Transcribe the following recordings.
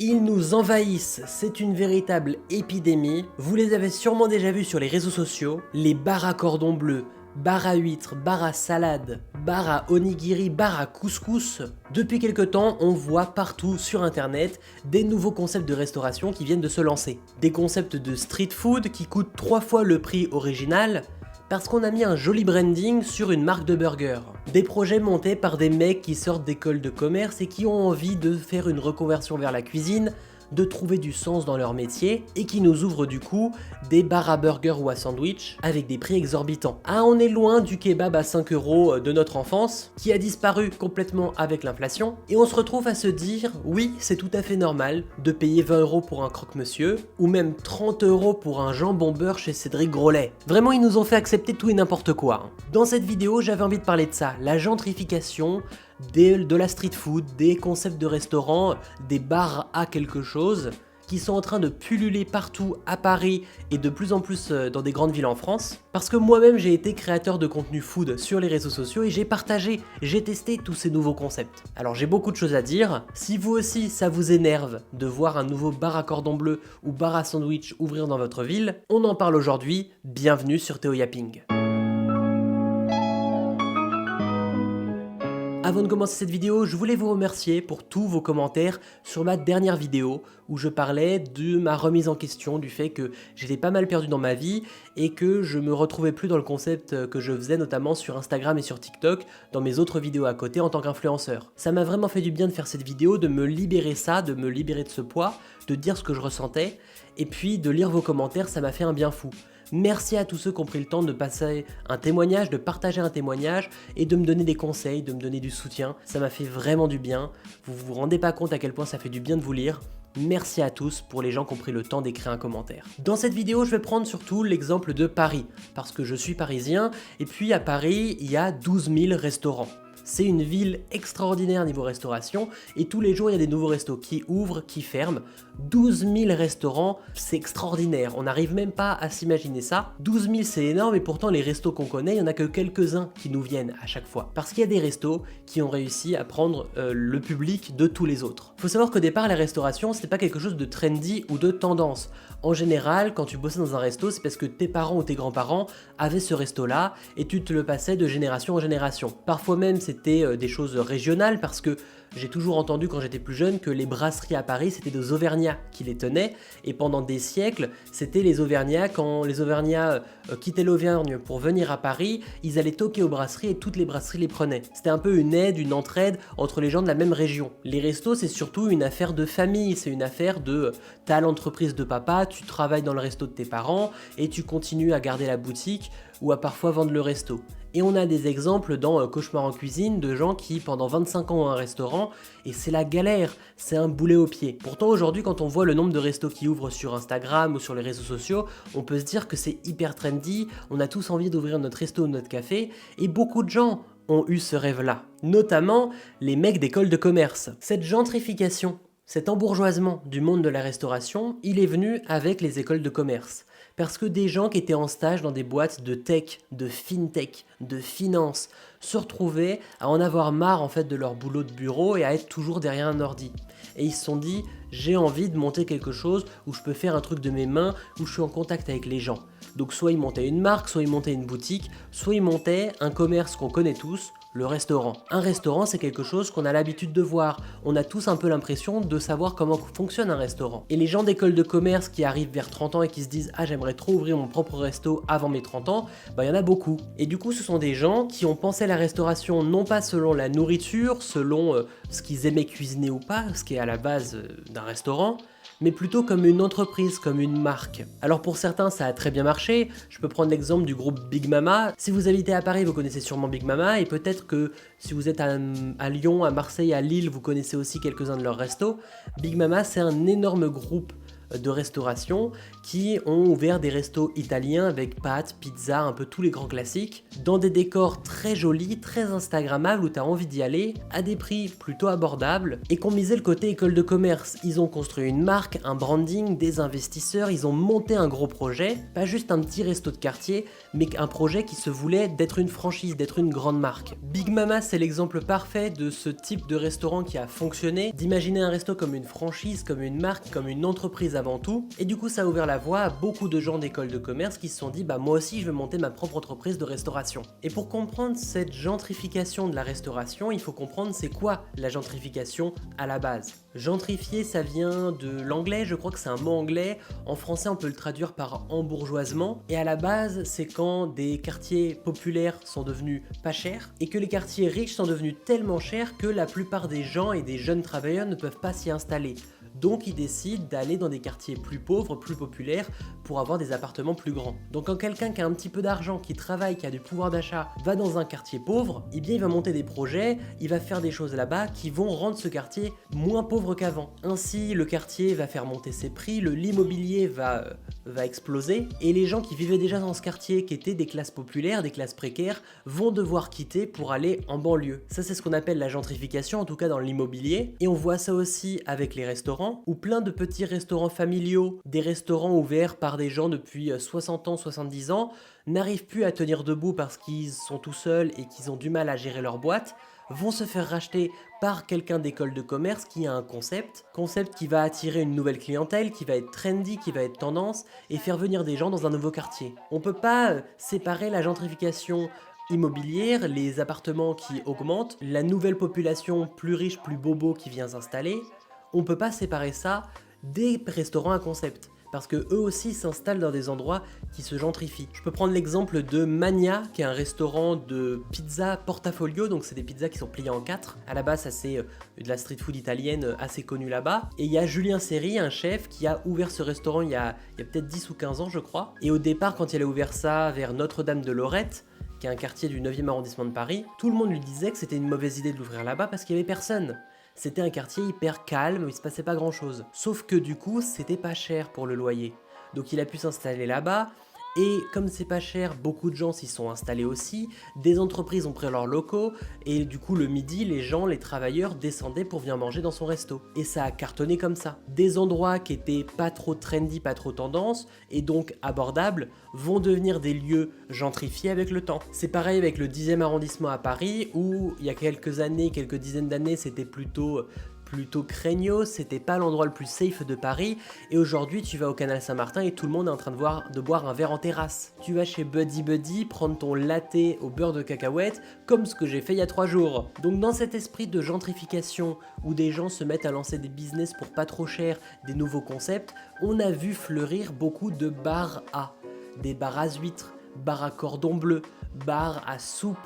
Ils nous envahissent, c'est une véritable épidémie. Vous les avez sûrement déjà vus sur les réseaux sociaux. Les bars à cordon bleu, bars à huîtres, bars à salade, bars à onigiri, bars à couscous. Depuis quelque temps, on voit partout sur internet des nouveaux concepts de restauration qui viennent de se lancer. Des concepts de street food qui coûtent 3 fois le prix original, parce qu'on a mis un joli branding sur une marque de burger. Des projets montés par des mecs qui sortent d'écoles de commerce et qui ont envie de faire une reconversion vers la cuisine, de trouver du sens dans leur métier et qui nous ouvrent du coup des bars à burger ou à sandwich avec des prix exorbitants. Ah, on est loin du kebab à 5 € de notre enfance qui a disparu complètement avec l'inflation et on se retrouve à se dire oui, c'est tout à fait normal de payer 20 € pour un croque-monsieur ou même 30 € pour un jambon beurre chez Cédric Grolet. Vraiment, ils nous ont fait accepter tout et n'importe quoi. Dans cette vidéo, j'avais envie de parler de ça, la gentrification de la street food, des concepts de restaurants, des bars à quelque chose qui sont en train de pulluler partout à Paris et de plus en plus dans des grandes villes en France. Parce que moi-même j'ai été créateur de contenu food sur les réseaux sociaux et j'ai partagé, j'ai testé tous ces nouveaux concepts. Alors j'ai beaucoup de choses à dire. Si vous aussi ça vous énerve de voir un nouveau bar à cordon bleu ou bar à sandwich ouvrir dans votre ville, on en parle aujourd'hui. Bienvenue sur Théo Yapping. Avant de commencer cette vidéo, je voulais vous remercier pour tous vos commentaires sur ma dernière vidéo où je parlais de ma remise en question, du fait que j'étais pas mal perdu dans ma vie et que je me retrouvais plus dans le concept que je faisais notamment sur Instagram et sur TikTok dans mes autres vidéos à côté en tant qu'influenceur. Ça m'a vraiment fait du bien de faire cette vidéo, de me libérer ça, de me libérer de ce poids, de dire ce que je ressentais et puis de lire vos commentaires, ça m'a fait un bien fou. Merci à tous ceux qui ont pris le temps de passer un témoignage, de partager un témoignage et de me donner des conseils, de me donner du soutien. Ça m'a fait vraiment du bien. Vous vous rendez pas compte à quel point ça fait du bien de vous lire. Merci à tous pour les gens qui ont pris le temps d'écrire un commentaire. Dans cette vidéo, je vais prendre surtout l'exemple de Paris, parce que je suis parisien, et puis à Paris, il y a 12 000 restaurants. C'est une ville extraordinaire niveau restauration et tous les jours il y a des nouveaux restos qui ouvrent, qui ferment. 12 000 restaurants, c'est extraordinaire, on n'arrive même pas à s'imaginer ça. 12 000 c'est énorme et pourtant les restos qu'on connaît, il n'y en a que quelques-uns qui nous viennent à chaque fois. Parce qu'il y a des restos qui ont réussi à prendre le public de tous les autres. Faut savoir qu'au départ la restauration c'était pas quelque chose de trendy ou de tendance. En général, quand tu bossais dans un resto, c'est parce que tes parents ou tes grands-parents avaient ce resto-là et tu te le passais de génération en génération. Parfois même c'était des choses régionales parce que j'ai toujours entendu quand j'étais plus jeune que les brasseries à Paris c'était des Auvergnats qui les tenaient et pendant des siècles c'était les Auvergnats, quand les Auvergnats quittaient l'Auvergne pour venir à Paris, ils allaient toquer aux brasseries et toutes les brasseries les prenaient. C'était un peu une aide, une entraide entre les gens de la même région. Les restos c'est surtout une affaire de famille, c'est une affaire de t'as l'entreprise de papa, tu travailles dans le resto de tes parents et tu continues à garder la boutique ou à parfois vendre le resto. Et on a des exemples dans Cauchemar en cuisine de gens qui pendant 25 ans ont un restaurant et c'est la galère, c'est un boulet au pied. Pourtant aujourd'hui quand on voit le nombre de restos qui ouvrent sur Instagram ou sur les réseaux sociaux, on peut se dire que c'est hyper trendy, on a tous envie d'ouvrir notre resto ou notre café et beaucoup de gens ont eu ce rêve-là. Notamment les mecs d'école de commerce. Cette gentrification, cet embourgeoisement du monde de la restauration, il est venu avec les écoles de commerce. Parce que des gens qui étaient en stage dans des boîtes de tech, de fintech, de finance, se retrouvaient à en avoir marre en fait de leur boulot de bureau et à être toujours derrière un ordi. Et ils se sont dit, j'ai envie de monter quelque chose où je peux faire un truc de mes mains, où je suis en contact avec les gens. Donc soit ils montaient une marque, soit ils montaient une boutique, soit ils montaient un commerce qu'on connaît tous, le restaurant. Un restaurant, c'est quelque chose qu'on a l'habitude de voir. On a tous un peu l'impression de savoir comment fonctionne un restaurant. Et les gens d'école de commerce qui arrivent vers 30 ans et qui se disent « Ah, j'aimerais trop ouvrir mon propre resto avant mes 30 ans », bah il y en a beaucoup. Et du coup, ce sont des gens qui ont pensé à la restauration non pas selon la nourriture, selon ce qu'ils aimaient cuisiner ou pas, ce qui est à la base d'un restaurant, mais plutôt comme une entreprise, comme une marque. Alors pour certains, ça a très bien marché. Je peux prendre l'exemple du groupe Big Mama. Si vous habitez à Paris, vous connaissez sûrement Big Mama, et peut-être que si vous êtes à Lyon, à Marseille, à Lille, vous connaissez aussi quelques-uns de leurs restos. Big Mama, c'est un énorme groupe de restauration qui ont ouvert des restos italiens avec pâtes, pizza, un peu tous les grands classiques, dans des décors très jolis, très instagrammables où tu as envie d'y aller, à des prix plutôt abordables, et qu'on misait le côté école de commerce. Ils ont construit une marque, un branding, des investisseurs, ils ont monté un gros projet, pas juste un petit resto de quartier, mais un projet qui se voulait d'être une franchise, d'être une grande marque. Big Mama, c'est l'exemple parfait de ce type de restaurant qui a fonctionné, d'imaginer un resto comme une franchise, comme une marque, comme une entreprise avant tout, et du coup ça a ouvert la voie à beaucoup de gens d'école de commerce qui se sont dit bah moi aussi je veux monter ma propre entreprise de restauration. Et pour comprendre cette gentrification de la restauration, il faut comprendre c'est quoi la gentrification à la base. Gentrifier, ça vient de l'anglais, je crois que c'est un mot anglais, en français on peut le traduire par embourgeoisement, et à la base c'est quand des quartiers populaires sont devenus pas chers, et que les quartiers riches sont devenus tellement chers que la plupart des gens et des jeunes travailleurs ne peuvent pas s'y installer. Donc ils décident d'aller dans des quartiers plus pauvres, plus populaires, pour avoir des appartements plus grands. Donc quand quelqu'un qui a un petit peu d'argent, qui travaille, qui a du pouvoir d'achat, va dans un quartier pauvre, eh bien il va monter des projets, il va faire des choses là-bas qui vont rendre ce quartier moins pauvre qu'avant. Ainsi, le quartier va faire monter ses prix, l'immobilier va exploser, et les gens qui vivaient déjà dans ce quartier, qui étaient des classes populaires, des classes précaires, vont devoir quitter pour aller en banlieue. Ça c'est ce qu'on appelle la gentrification, en tout cas dans l'immobilier, et on voit ça aussi avec les restaurants, où plein de petits restaurants familiaux, des restaurants ouverts par des gens depuis 60 ans, 70 ans, n'arrivent plus à tenir debout parce qu'ils sont tout seuls et qu'ils ont du mal à gérer leur boîte, vont se faire racheter par quelqu'un d'école de commerce qui a un concept qui va attirer une nouvelle clientèle, qui va être trendy, qui va être tendance, et faire venir des gens dans un nouveau quartier. On peut pas séparer la gentrification immobilière, les appartements qui augmentent, la nouvelle population plus riche, plus bobo qui vient s'installer. On peut pas séparer ça des restaurants à concept, parce que eux aussi s'installent dans des endroits qui se gentrifient. Je peux prendre l'exemple de Mania, qui est un restaurant de pizza portafolio, donc c'est des pizzas qui sont pliées en 4. À la base, ça c'est de la street food italienne assez connue là-bas. Et il y a Julien Seri, un chef, qui a ouvert ce restaurant il y a peut-être 10 ou 15 ans, je crois. Et au départ, quand il a ouvert ça vers Notre-Dame de Lorette, qui est un quartier du 9e arrondissement de Paris, tout le monde lui disait que c'était une mauvaise idée de l'ouvrir là-bas parce qu'il n'y avait personne. C'était un quartier hyper calme, où il se passait pas grand chose. Sauf que du coup, c'était pas cher pour le loyer. Donc il a pu s'installer là-bas, et comme c'est pas cher, beaucoup de gens s'y sont installés aussi, des entreprises ont pris leurs locaux, et du coup le midi, les gens, les travailleurs descendaient pour venir manger dans son resto. Et ça a cartonné comme ça. Des endroits qui étaient pas trop trendy, pas trop tendance, et donc abordables, vont devenir des lieux gentrifiés avec le temps. C'est pareil avec le 10e arrondissement à Paris, où il y a quelques années, quelques dizaines d'années, c'était plutôt craignos, c'était pas l'endroit le plus safe de Paris, et aujourd'hui tu vas au Canal Saint-Martin et tout le monde est en train de boire un verre en terrasse. Tu vas chez Buddy Buddy prendre ton latte au beurre de cacahuète, comme ce que j'ai fait il y a 3 jours. Donc dans cet esprit de gentrification, où des gens se mettent à lancer des business pour pas trop cher, des nouveaux concepts, on a vu fleurir beaucoup de bars à. Des bars à huîtres, bars à cordon bleu, bars à soupe,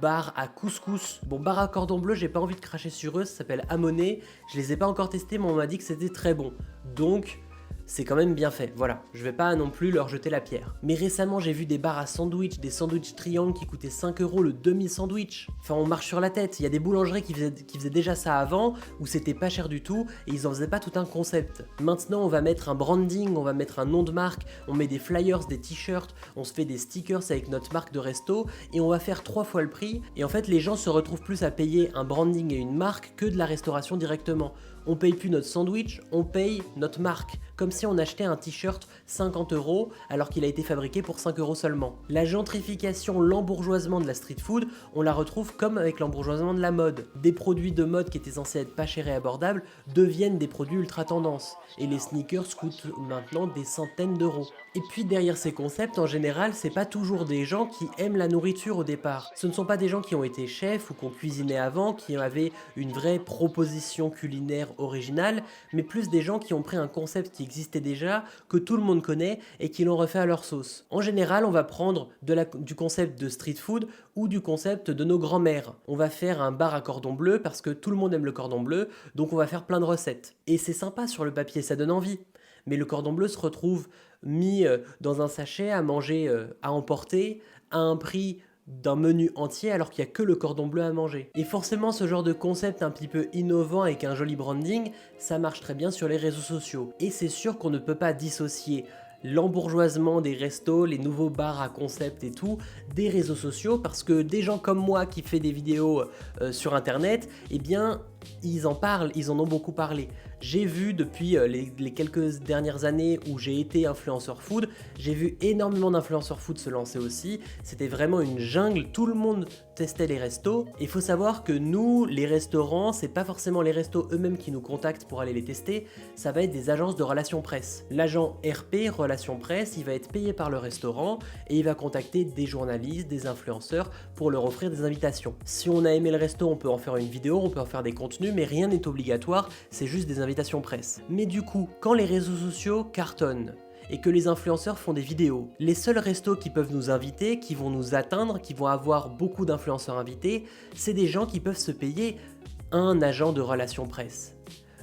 bar à couscous. Bon, bar à cordon bleu, j'ai pas envie de cracher sur eux, ça s'appelle Amoné. Je les ai pas encore testés, mais on m'a dit que c'était très bon. Donc, c'est quand même bien fait, voilà. Je vais pas non plus leur jeter la pierre. Mais récemment, j'ai vu des bars à sandwich, des sandwichs triangles qui coûtaient 5 € le demi-sandwich. Enfin, on marche sur la tête. Il y a des boulangeries qui faisaient déjà ça avant, où c'était pas cher du tout, et ils en faisaient pas tout un concept. Maintenant, on va mettre un branding, on va mettre un nom de marque, on met des flyers, des t-shirts, on se fait des stickers avec notre marque de resto, et on va faire 3 fois le prix. Et en fait, les gens se retrouvent plus à payer un branding et une marque que de la restauration directement. On paye plus notre sandwich, on paye notre marque. Comme si on achetait un t-shirt 50 € alors qu'il a été fabriqué pour 5 € seulement. La gentrification, l'embourgeoisement de la street food, on la retrouve comme avec l'embourgeoisement de la mode. Des produits de mode qui étaient censés être pas chers et abordables deviennent des produits ultra tendance. Et les sneakers coûtent maintenant des centaines d'euros. Et puis derrière ces concepts, en général, c'est pas toujours des gens qui aiment la nourriture au départ. Ce ne sont pas des gens qui ont été chefs ou qui ont cuisiné avant, qui avaient une vraie proposition culinaire originale, mais plus des gens qui ont pris un concept qui existait déjà, que tout le monde connaît et qui l'ont refait à leur sauce. En général, on va prendre du concept de street food ou du concept de nos grands-mères. On va faire un bar à cordon bleu parce que tout le monde aime le cordon bleu, donc on va faire plein de recettes. Et c'est sympa sur le papier, ça donne envie. Mais le cordon bleu se retrouve mis dans un sachet à manger à emporter à un prix d'un menu entier alors qu'il n'y a que le cordon bleu à manger. Et forcément ce genre de concept un petit peu innovant avec un joli branding, ça marche très bien sur les réseaux sociaux. Et c'est sûr qu'on ne peut pas dissocier l'embourgeoisement des restos, les nouveaux bars à concept et tout, des réseaux sociaux, parce que des gens comme moi qui fait des vidéos sur internet, eh bien ils en parlent, ils en ont beaucoup parlé. J'ai vu depuis les quelques dernières années où j'ai été influenceur food, j'ai vu énormément d'influenceurs food se lancer aussi. C'était vraiment une jungle, tout le monde testait les restos. Il faut savoir que nous, les restaurants, c'est pas forcément les restos eux-mêmes qui nous contactent pour aller les tester, ça va être des agences de relations presse. L'agent RP, relations presse, il va être payé par le restaurant et il va contacter des journalistes, des influenceurs pour leur offrir des invitations. Si on a aimé le resto, on peut en faire une vidéo, on peut en faire des contenus, mais rien n'est obligatoire, c'est juste des invitations presse. Mais du coup, quand les réseaux sociaux cartonnent et que les influenceurs font des vidéos, les seuls restos qui peuvent nous inviter, qui vont nous atteindre, qui vont avoir beaucoup d'influenceurs invités, c'est des gens qui peuvent se payer un agent de relations presse.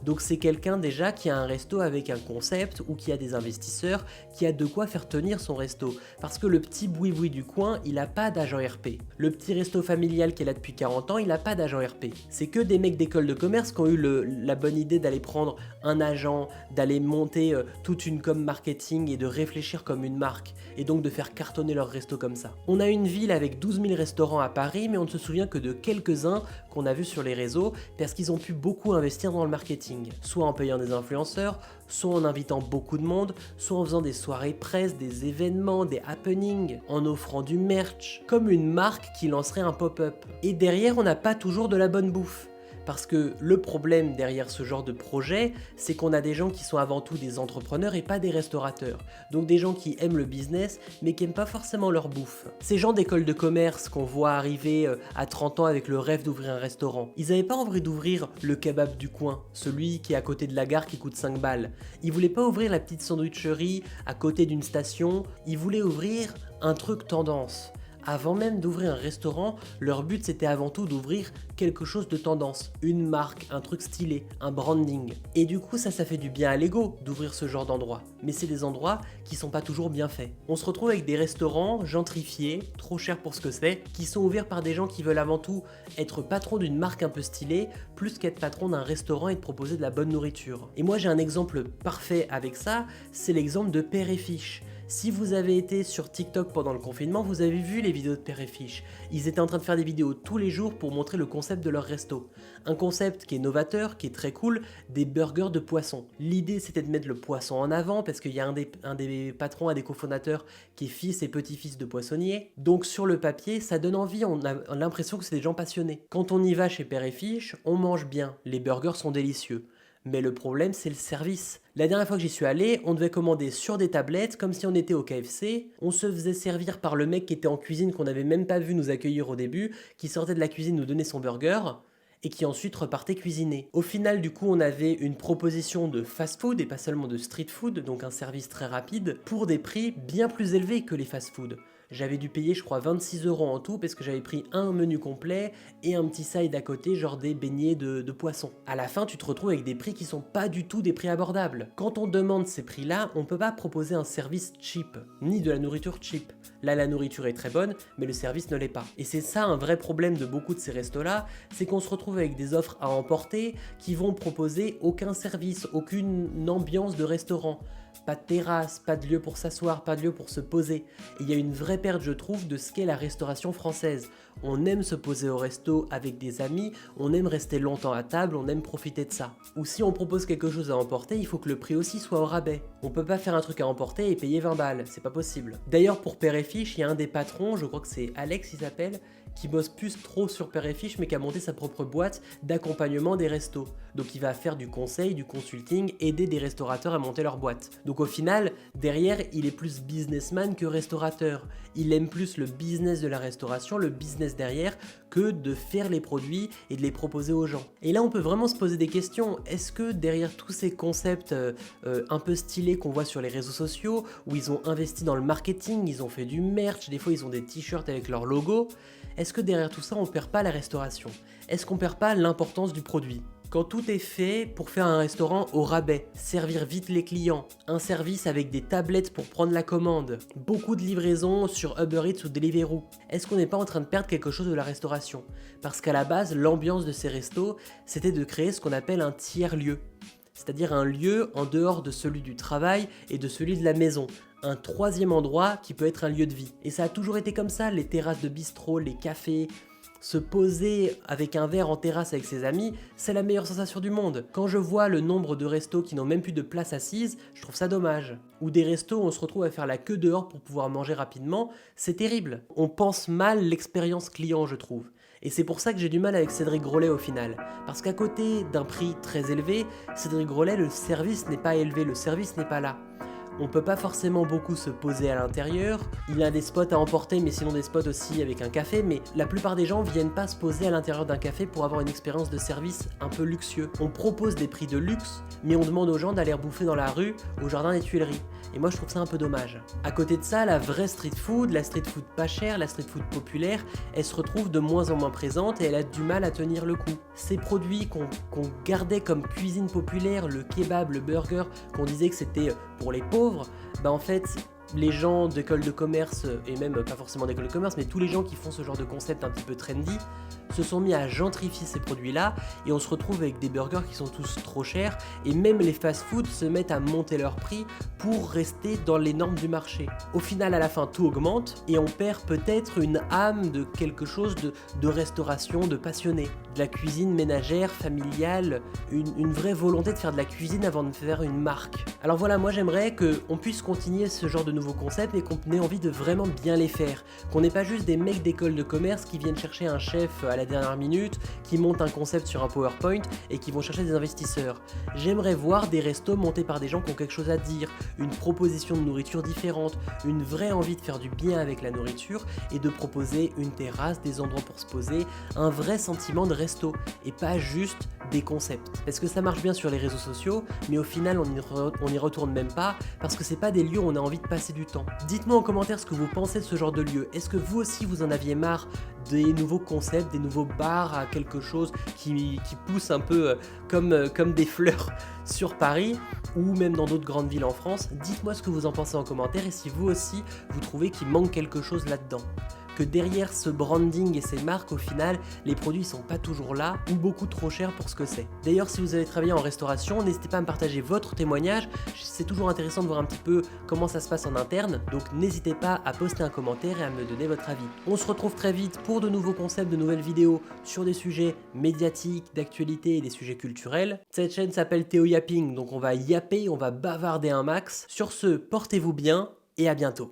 Donc c'est quelqu'un déjà qui a un resto avec un concept ou qui a des investisseurs, qui a de quoi faire tenir son resto. Parce que le petit boui-boui du coin, il a pas d'agent RP. Le petit resto familial qui est là depuis 40 ans, il a pas d'agent RP. C'est que des mecs d'école de commerce qui ont eu la bonne idée d'aller prendre un agent, d'aller monter toute une com marketing et de réfléchir comme une marque. Et donc de faire cartonner leur resto comme ça. On a une ville avec 12 000 restaurants à Paris, mais on ne se souvient que de quelques-uns qu'on a vus sur les réseaux parce qu'ils ont pu beaucoup investir dans le marketing. Soit en payant des influenceurs, soit en invitant beaucoup de monde, soit en faisant des soirées presse, des événements, des happenings, en offrant du merch, comme une marque qui lancerait un pop-up. Et derrière, on n'a pas toujours de la bonne bouffe. Parce que le problème derrière ce genre de projet, c'est qu'on a des gens qui sont avant tout des entrepreneurs et pas des restaurateurs. Donc des gens qui aiment le business, mais qui n'aiment pas forcément leur bouffe. Ces gens d'école de commerce qu'on voit arriver à 30 ans avec le rêve d'ouvrir un restaurant, ils n'avaient pas envie d'ouvrir le kebab du coin, celui qui est à côté de la gare qui coûte 5 balles. Ils voulaient pas ouvrir la petite sandwicherie à côté d'une station, ils voulaient ouvrir un truc tendance. Avant même d'ouvrir un restaurant, leur but c'était avant tout d'ouvrir quelque chose de tendance, une marque, un truc stylé, un branding. Et du coup ça fait du bien à l'ego d'ouvrir ce genre d'endroit. Mais c'est des endroits qui sont pas toujours bien faits. On se retrouve avec des restaurants gentrifiés, trop chers pour ce que c'est, qui sont ouverts par des gens qui veulent avant tout être patron d'une marque un peu stylée, plus qu'être patron d'un restaurant et de proposer de la bonne nourriture. Et moi j'ai un exemple parfait avec ça, c'est l'exemple de Père et Fiche. Si vous avez été sur TikTok pendant le confinement, vous avez vu les vidéos de Père et Fiche. Ils étaient en train de faire des vidéos tous les jours pour montrer le concept de leur resto. Un concept qui est novateur, qui est très cool, des burgers de poisson. L'idée c'était de mettre le poisson en avant parce qu'il y a un des patrons, un des cofondateurs qui est fils et petit-fils de poissonnier. Donc sur le papier, ça donne envie, on a l'impression que c'est des gens passionnés. Quand on y va chez Père et Fiche, on mange bien, les burgers sont délicieux. Mais le problème, c'est le service. La dernière fois que j'y suis allé, on devait commander sur des tablettes, comme si on était au KFC. On se faisait servir par le mec qui était en cuisine, qu'on n'avait même pas vu nous accueillir au début, qui sortait de la cuisine nous donner son burger, et qui ensuite repartait cuisiner. Au final, du coup, on avait une proposition de fast-food, et pas seulement de street food, donc un service très rapide, pour des prix bien plus élevés que les fast-food. J'avais dû payer je crois 26 € en tout parce que j'avais pris un menu complet et un petit side à côté, genre des beignets de poisson. À la fin, tu te retrouves avec des prix qui sont pas du tout des prix abordables. Quand on demande ces prix-là, on peut pas proposer un service cheap, ni de la nourriture cheap. Là, la nourriture est très bonne, mais le service ne l'est pas. Et c'est ça un vrai problème de beaucoup de ces restos-là, c'est qu'on se retrouve avec des offres à emporter qui vont proposer aucun service, aucune ambiance de restaurant. Pas de terrasse, pas de lieu pour s'asseoir, pas de lieu pour se poser. Et il y a une vraie perte, je trouve, de ce qu'est la restauration française. On aime se poser au resto avec des amis, on aime rester longtemps à table, on aime profiter de ça. Ou si on propose quelque chose à emporter, il faut que le prix aussi soit au rabais. On peut pas faire un truc à emporter et payer 20 balles, c'est pas possible. D'ailleurs pour Père et Fiche, il y a un des patrons, je crois que c'est Alex il s'appelle, qui bosse plus trop sur Père et Fiche mais qui a monté sa propre boîte d'accompagnement des restos. Donc il va faire du conseil, du consulting, aider des restaurateurs à monter leur boîte. Donc au final, derrière, il est plus businessman que restaurateur. Il aime plus le business de la restauration, le business derrière, que de faire les produits et de les proposer aux gens. Et là, on peut vraiment se poser des questions. Est-ce que derrière tous ces concepts un peu stylés qu'on voit sur les réseaux sociaux, où ils ont investi dans le marketing, ils ont fait du merch, des fois ils ont des t-shirts avec leur logo, est-ce que derrière tout ça, on perd pas la restauration? Est-ce qu'on perd pas l'importance du produit? Quand tout est fait pour faire un restaurant au rabais, servir vite les clients, un service avec des tablettes pour prendre la commande, beaucoup de livraisons sur Uber Eats ou Deliveroo, est-ce qu'on n'est pas en train de perdre quelque chose de la restauration? Parce qu'à la base, l'ambiance de ces restos, c'était de créer ce qu'on appelle un tiers-lieu. C'est-à-dire un lieu en dehors de celui du travail et de celui de la maison. Un troisième endroit qui peut être un lieu de vie. Et ça a toujours été comme ça, les terrasses de bistrot, les cafés. Se poser avec un verre en terrasse avec ses amis, c'est la meilleure sensation du monde. Quand je vois le nombre de restos qui n'ont même plus de place assise, je trouve ça dommage. Ou des restos où on se retrouve à faire la queue dehors pour pouvoir manger rapidement, c'est terrible. On pense mal l'expérience client, je trouve. Et c'est pour ça que j'ai du mal avec Cédric Grolet au final. Parce qu'à côté d'un prix très élevé, Cédric Grolet, le service n'est pas élevé, le service n'est pas là. On peut pas forcément beaucoup se poser à l'intérieur, il a des spots à emporter mais sinon des spots aussi avec un café, mais la plupart des gens viennent pas se poser à l'intérieur d'un café pour avoir une expérience de service un peu luxueux. On propose des prix de luxe, mais on demande aux gens d'aller bouffer dans la rue, au jardin des Tuileries. Et moi je trouve ça un peu dommage. À côté de ça, la vraie street food, la street food pas chère, la street food populaire, elle se retrouve de moins en moins présente et elle a du mal à tenir le coup. Ces produits qu'on gardait comme cuisine populaire, le kebab, le burger, qu'on disait que c'était pour les pauvres, bah en fait les gens d'école de commerce, et même pas forcément d'école de commerce, mais tous les gens qui font ce genre de concept un petit peu trendy, se sont mis à gentrifier ces produits-là, et on se retrouve avec des burgers qui sont tous trop chers, et même les fast-food se mettent à monter leur prix pour rester dans les normes du marché. Au final, à la fin, tout augmente, et on perd peut-être une âme de quelque chose de restauration, de passionné, de la cuisine ménagère, familiale, une vraie volonté de faire de la cuisine avant de faire une marque. Alors voilà, moi j'aimerais qu'on puisse continuer ce genre de nouveaux concepts et qu'on ait envie de vraiment bien les faire. Qu'on n'ait pas juste des mecs d'école de commerce qui viennent chercher un chef à la dernière minute, qui montent un concept sur un PowerPoint et qui vont chercher des investisseurs. J'aimerais voir des restos montés par des gens qui ont quelque chose à dire, une proposition de nourriture différente, une vraie envie de faire du bien avec la nourriture et de proposer une terrasse, des endroits pour se poser, un vrai sentiment de resto et pas juste des concepts. Parce que ça marche bien sur les réseaux sociaux, mais au final on n'y retourne même pas parce que c'est pas des lieux où on a envie de passer du temps. Dites-moi en commentaire ce que vous pensez de ce genre de lieu. Est-ce que vous aussi vous en aviez marre des nouveaux concepts, des nouveaux bars à quelque chose qui pousse un peu comme des fleurs sur Paris ou même dans d'autres grandes villes en France? Dites-moi ce que vous en pensez en commentaire et si vous aussi vous trouvez qu'il manque quelque chose là-dedans. Que derrière ce branding et ces marques, au final, les produits sont pas toujours là ou beaucoup trop chers pour ce que c'est. D'ailleurs, si vous avez travaillé en restauration, n'hésitez pas à me partager votre témoignage. C'est toujours intéressant de voir un petit peu comment ça se passe en interne, donc n'hésitez pas à poster un commentaire et à me donner votre avis. On se retrouve très vite pour de nouveaux concepts, de nouvelles vidéos sur des sujets médiatiques, d'actualité et des sujets culturels. Cette chaîne s'appelle Théo Yapping, donc on va yapper, on va bavarder un max. Sur ce, portez-vous bien et à bientôt.